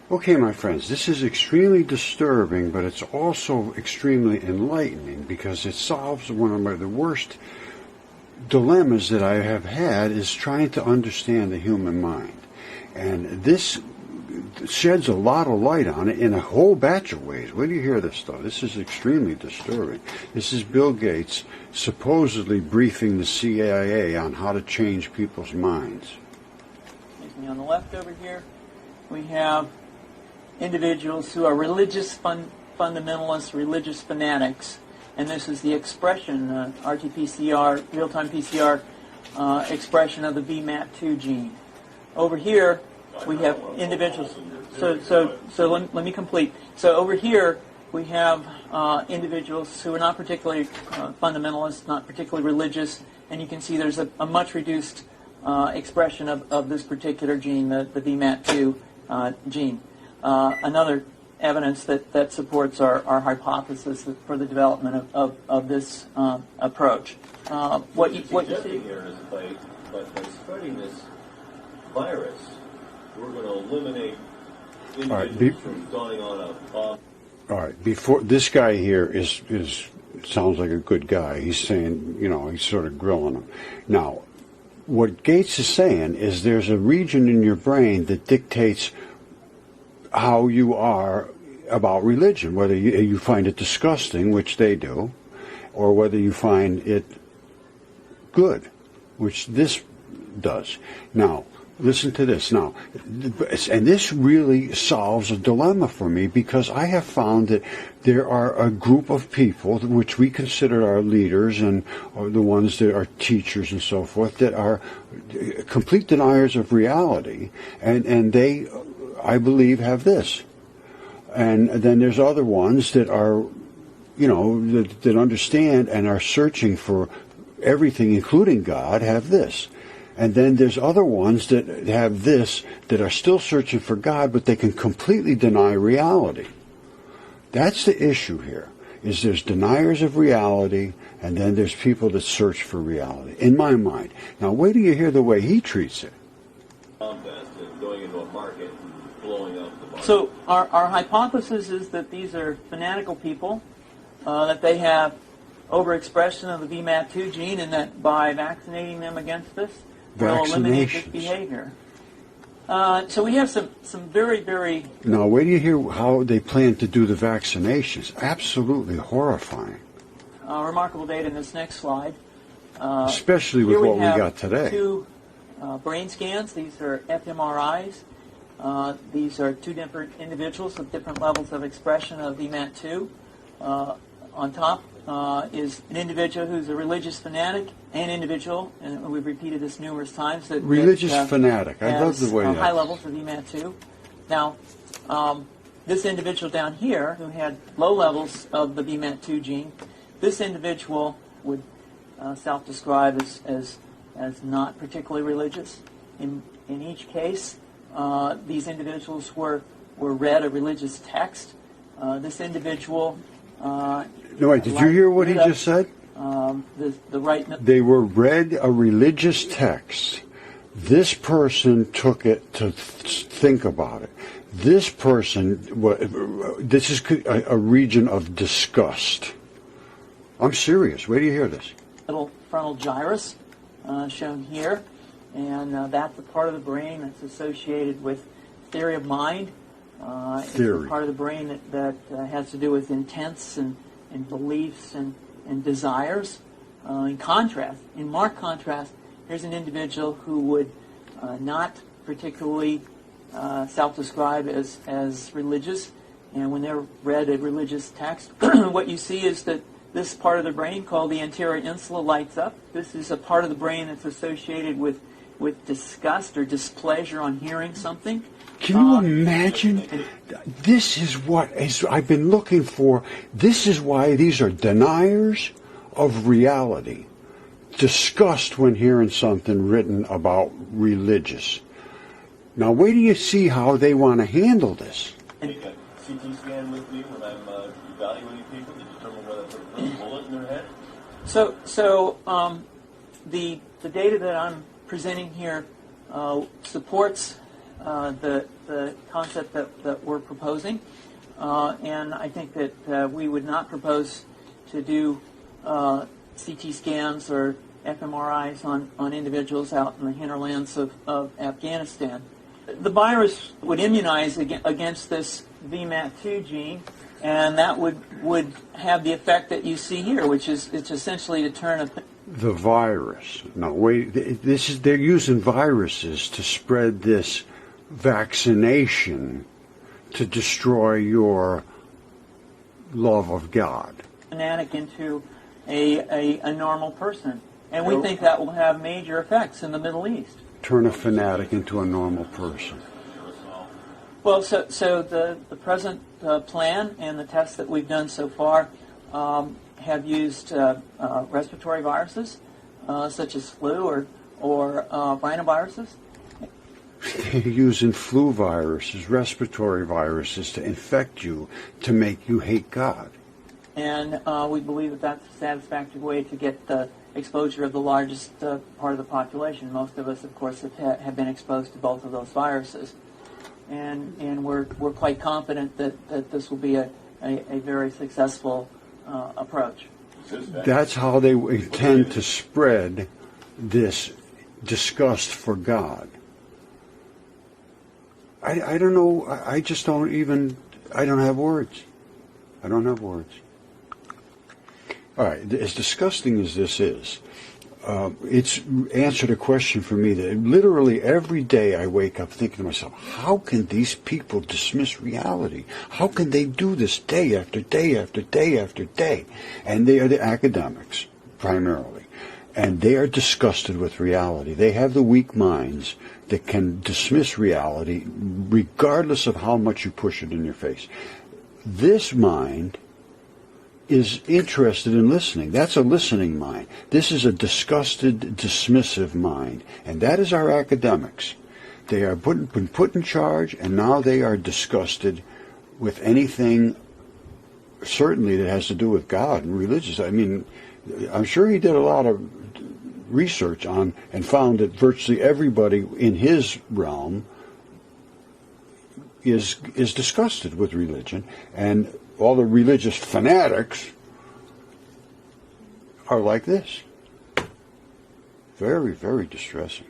Okay, my friends, this is extremely disturbing, but it's also extremely enlightening because it solves one of the worst dilemmas that I have had is trying to understand the human mind. And this sheds a lot of light on it in a whole batch of ways. Where do you hear this stuff? This is extremely disturbing. This is Bill Gates supposedly briefing the CIA on how to change people's minds. On the left over here, we have individuals who are religious fundamentalists, religious fanatics, and this is the expression, RT-PCR, real-time PCR expression of the VMAT2 gene. Over here, we have individuals. So let me complete. So over here, we have individuals who are not particularly fundamentalist, not particularly religious, and you can see there's a much reduced expression of this particular gene, the VMAT2 gene. Another evidence that supports our hypothesis for the development of this approach. What you see here is by spreading this virus, we're going to eliminate individuals from going on a bomb. All right, before this guy here is sounds like a good guy. He's saying, he's sort of grilling him. Now, what Gates is saying is there's a region in your brain that dictates how you are about religion, whether you find it disgusting, which they do, or whether you find it good, which this does. Now, listen to this. Now, and this really solves a dilemma for me because I have found that there are a group of people, which we consider our leaders and or the ones that are teachers and so forth, that are complete deniers of reality, and they, I believe, have this. And then there's other ones that are, that understand and are searching for everything, including God, have this. And then there's other ones that have this, that are still searching for God, but they can completely deny reality. That's the issue here, is there's deniers of reality, and then there's people that search for reality, in my mind. Now, wait till you hear the way he treats it. Going into a market and blowing up the market. So our hypothesis is that these are fanatical people, that they have overexpression of the VMAT2 gene, and that by vaccinating them against this, will eliminate this behavior. So we have some very, very... Now, wait till you hear how they plan to do the vaccinations. Absolutely horrifying. Remarkable data in this next slide. Especially with what we got today. Two brain scans. These are fMRIs. These are two different individuals with different levels of expression of VMAT2. On top is an individual who's a religious fanatic, an individual, and we've repeated this numerous times, that religious fanatic. I love the way that high levels of VMAT2. Now, this individual down here who had low levels of the VMAT2 gene, this individual would self-describe as not particularly religious. In each case, these individuals were read a religious text. This individual... no, wait, did you hear what he just said? They were read a religious text. This person took it to think about it. This person, this is a region of disgust. I'm serious. Where do you hear this? Little frontal gyrus shown here, and that's a part of the brain that's associated with theory of mind. Theory. It's a part of the brain that has to do with intents and beliefs and desires. In marked contrast, here's an individual who would not particularly self-describe as religious, and when they're read a religious text, what you see is that this part of the brain called the anterior insula lights up. This is a part of the brain that's associated with disgust or displeasure on hearing something. Can you imagine? This is what I've been looking for. This is why these are deniers of reality. Disgust when hearing something written about religious. Now, wait till you see how they want to handle this. Take a CT scan with me when I'm evaluating people to determine whether to put a bullet in their head? So the data that I'm presenting here supports the the concept that we're proposing. And I think that we would not propose to do CT scans or fMRIs on individuals out in the hinterlands of Afghanistan. The virus would immunize against this VMAT2 gene, and that would have the effect that you see here, which is it's essentially to turn the virus. No, wait. They're using viruses to spread this vaccination to destroy your love of God. Fanatic into a normal person, and we think that will have major effects in the Middle East. Turn a fanatic into a normal person. Well, so the present plan and the tests that we've done so far have used respiratory viruses, such as flu or rhinoviruses. They're using flu viruses, respiratory viruses to infect you, to make you hate God. And we believe that that's a satisfactory way to get the exposure of the largest part of the population. Most of us, of course, have been exposed to both of those viruses. And we're quite confident that this will be a very successful approach. That's how they intend to spread this disgust for God. I don't know. I just don't even. I don't have words. I don't have words. All right. As disgusting as this is, it's answered a question for me that literally every day I wake up thinking to myself, how can these people dismiss reality? How can they do this day after day after day after day? And they are the academics, primarily. And they are disgusted with reality. They have the weak minds that can dismiss reality regardless of how much you push it in your face. This mind is interested in listening. That's a listening mind. This is a disgusted, dismissive mind. And that is our academics. They are been put in charge, and now they are disgusted with anything, certainly, that has to do with God and religious. I mean, I'm sure he did a lot of research on and found that virtually everybody in his realm is disgusted with religion, and all the religious fanatics are like this. Very, very distressing.